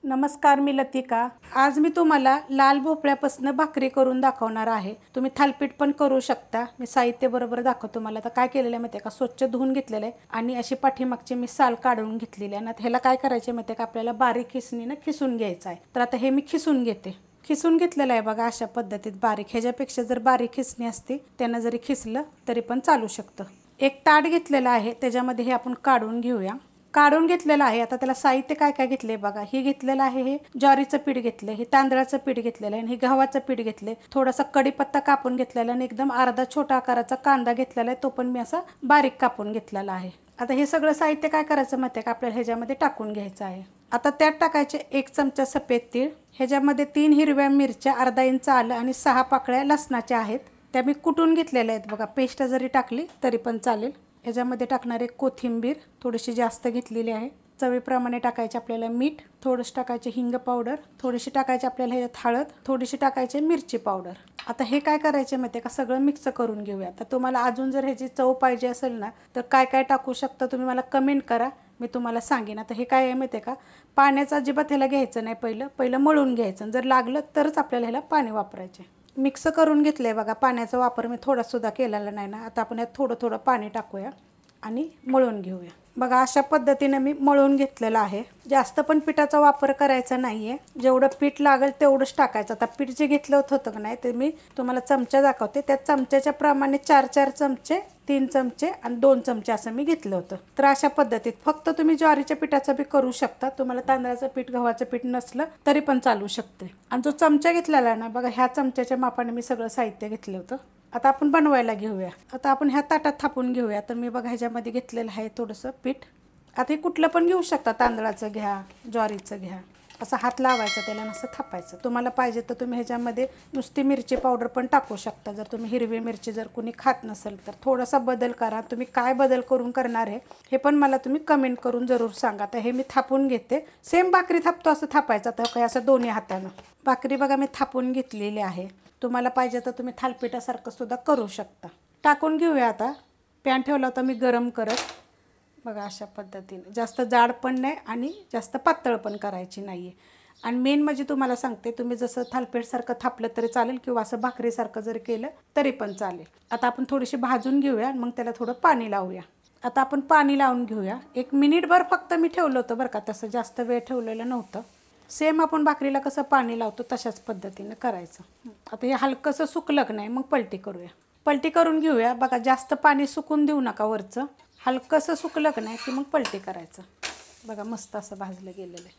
नमस्कार, मी लतिका। आज मी तुम्हाला लाल भोपळ्यापासून भाकरी करून दाखवणार आहे। तुम्ही थालपीठ पण करू शकता। मी साहित्य बरोबर दाखवतो तुम्हाला। आता काय केलेलं आहे माहिती आहे का, स्वच्छ धुवून घेतलेलं आहे आणि अशी पाठीमागची मी साल काढून घेतलेली आहे ना। ह्याला काय करायचं माहिती आहे का, आपल्याला बारीक खिसणीने खिसून घ्यायचं आहे। तर आता हे मी खिसून घेते। खिसून घेतलेलं आहे बघा, अशा पद्धतीत बारीक। ह्याच्यापेक्षा जर बारीक खिसणी असती त्यानं जरी खिसलं तरी पण चालू शकतं। एक ताट घेतलेलं आहे, त्याच्यामध्ये हे आपण काढून घेऊया। काढून घेतलेलं आहे। आता त्याला साहित्य काय काय घेतले बघा। हे घेतलेलं आहे, हे ज्वारीचं पीठ घेतलं, हे तांदळाचं पीठ घेतलेलं आहे आणि हे गव्हाचं पीठ घेतले। थोडासा कढीपत्ता कापून घेतलेला आणि एकदम अर्धा छोटा आकाराचा कांदा घेतलेला आहे, तो पण मी असा बारीक कापून घेतलेला आहे। आता हे सगळं साहित्य काय करायचं माहिती आहे का, आपल्याला ह्याच्यामध्ये टाकून घ्यायचं आहे। आता त्यात टाकायचे 1 चमचा सफेद तीळ, ह्याच्यामध्ये 3 हिरव्या मिरच्या, अर्धा इंच आलं आणि 6 पाकळ्या लसणाच्या आहेत, त्या मी कुटून घेतलेल्या आहेत बघा। पेस्ट जरी टाकली तरी पण चालेल। ह्याच्यामध्ये टाकणारे कोथिंबीर थोडीशी जास्त घेतलेली आहे। चवीप्रमाणे टाकायचे आपल्याला मीठ, थोडंसं टाकायचे हिंग पावडर, थोडीशी टाकायचे आपल्याला ह्याच्यात हळद, थोडीशी टाकायचे मिरची पावडर। आता हे काय करायचे माहिती आहे का, सगळं मिक्स करून घेऊया। तर तुम्हाला अजून जर ह्याची चव पाहिजे असेल ना, तर काय काय टाकू शकता तुम्ही मला कमेंट करा, मी तुम्हाला सांगेन। आता हे काय आहे माहिती आहे का, पाण्याचं अजिबात ह्याला घ्यायचं नाही, पहिलं मळून घ्यायचं। जर लागलं तरच आपल्याला ह्याला पाणी वापरायचे। मिक्स करून घेतलं आहे बघा। पाण्याचा वापर मी थोडासुद्धा केलेला नाही ना। आता आपण यात थोडं थोडं पाणी टाकूया आणि मळून घेऊया बघा। अशा पद्धतीने मी मळून घेतलेलं आहे। जास्त पण पिठाचा वापर करायचा नाही आहे, जेवढं पीठ लागेल तेवढंच टाकायचं। आता पीठ जे घेतलं होतं का नाही, ते मी तुम्हाला चमचा दाखवते। त्या चमच्याच्या प्रमाणे 4-4 चमचे, 3 चमचे आणि 2 चमचे असं मी घेतलं होतं। तर अशा पद्धतीत फक्त तुम्ही ज्वारीच्या पिठाचं बी करू शकता, तुम्हाला तांदळाचं पीठ, गव्हाचं पीठ नसलं तरी पण चालू शकते। आणि जो चमचा घेतलेला आहे ना बघा, ह्या चमच्याच्या मापाने मी सगळं साहित्य घेतलं होतं। आता आपण बनवायला घेऊया। आता आपण ह्या ताटात थापून घेऊया। तर मी बघा ह्याच्यामध्ये घेतलेलं आहे थोडंसं पीठ। आता हे कुठलं पण घेऊ शकता, तांदळाचं घ्या, ज्वारीचं घ्या, असं हात लावायचं त्याला, नसं थापायचं। तुम्हाला पाहिजे तर तुम्ही ह्याच्यामध्ये नुसती मिरची पावडर पण टाकू शकता, जर तुम्ही हिरवी मिरची जर कोणी खात नसेल तर। थोडासा बदल करा। तुम्ही काय बदल करून करणार आहे हे पण मला तुम्ही कमेंट करून जरूर सांगा। आता हे मी थापून घेते, सेम भाकरी थापतो असं थापायचं। आता काय असं दोन्ही हातानं भाकरी बघा मी थापून घेतलेली आहे। तुम्हाला पाहिजे तर तुम्ही थालपिठासारखं सुद्धा करू शकता। टाकून घेऊया। आता पॅन ठेवला होता मी गरम करत बघा, अशा पद्धतीने। जास्त जाड पण नाही आणि जास्त पातळ पण करायची नाही आहे। आणि मेन म्हणजे तुम्हाला सांगते, तुम्ही जसं थालपीठसारखं थापलं तरी चालेल किंवा असं भाकरीसारखं जर केलं तरी पण चालेल। आता आपण थोडीशी भाजून घेऊया, मग त्याला थोडं पाणी लावूया। आता आपण पाणी लावून घेऊया। 1 मिनिटभर फक्त मी ठेवलं होतं बरं का, तसं जास्त वेळ ठेवलेलं नव्हतं। सेम आपण भाकरीला कसं पाणी लावतो तशाच पद्धतीनं करायचं। आता हे हलकंसं सुकलं की नाही, मग पलटी करूया। पलटी करून घेऊया बघा। जास्त पाणी सुकून देऊ नका वरचं, हलकंसं सुकलं की नाही की मग पलटी करायचं बघा। मस्त असं भाजलं गेलेलं आहे।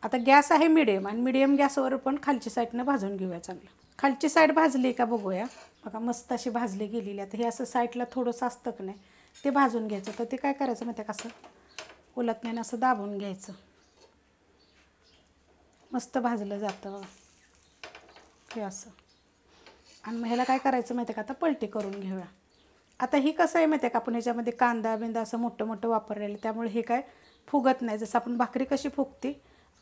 आता गॅस आहे मिडियम, आणि मिडियम गॅसवर पण खालची साईडनं भाजून घेऊया चांगलं। खालची साईड भाजली का बघूया बघा, मस्त अशी भाजली गेलेली। आता हे असं साईडला थोडंसं असतं की नाही, ते भाजून घ्यायचं। तर ते काय करायचं माहिती आहे का, असं उलट नाही असं दाबून घ्यायचं, मस्त भाजलं जातं बघा हे असं। आणि मग ह्याला काय करायचं माहिती आहे का, आता पलटी करून घेऊया। आता ही कसं आहे माहिती आहे का, आपण ह्याच्यामध्ये कांदा बिंदा असं मोठं मोठं वापरलेलं, त्यामुळे हे काय फुगत नाही। जसं आपण भाकरी कशी फुगते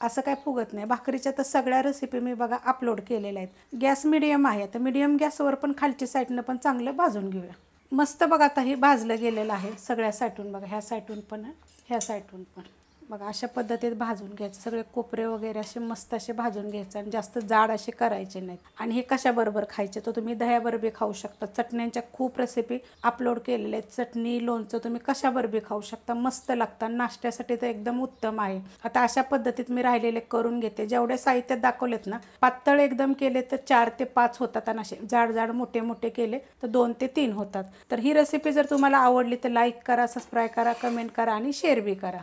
असं काय फुगत नाही। भाकरीच्या तर सगळ्या रेसिपी मी बघा अपलोड केलेल्या आहेत। गॅस मिडियम आहे, तर मिडियम गॅसवर पण खालची साईडनं पण चांगलं भाजून घेऊया। मस्त बघा, आता हे भाजलं गेलेलं आहे सगळ्या साईडून बघा, ह्या साईडून पण ह्या साईडून पण बघा। अशा पद्धतीत भाजून घ्यायचं, सगळे कोपरे वगैरे असे मस्त असे भाजून घ्यायचे आणि जास्त जाड असे करायचे नाहीत। आणि हे कशाबरोबर खायचे तर तुम्ही दह्याबरोबर खाऊ शकता। चटण्यांच्या खूप रेसिपी अपलोड केलेल्या आहेत। चटणी, लोणचं तुम्ही कशाबरोबर खाऊ शकता, मस्त लागतात। नाश्त्यासाठी तर एकदम उत्तम आहे। आता अशा पद्धतीत मी राहिलेले करून घेते। जेवढे साहित्य दाखवलेत ना, पातळ एकदम केले तर 4 ते 5 होतात, आणि असे जाड जाड मोठे मोठे केले तर 2 ते 3 होतात। तर ही रेसिपी जर तुम्हाला आवडली तर लाईक करा, सबस्क्राईब करा, कमेंट करा आणि शेअर बी करा।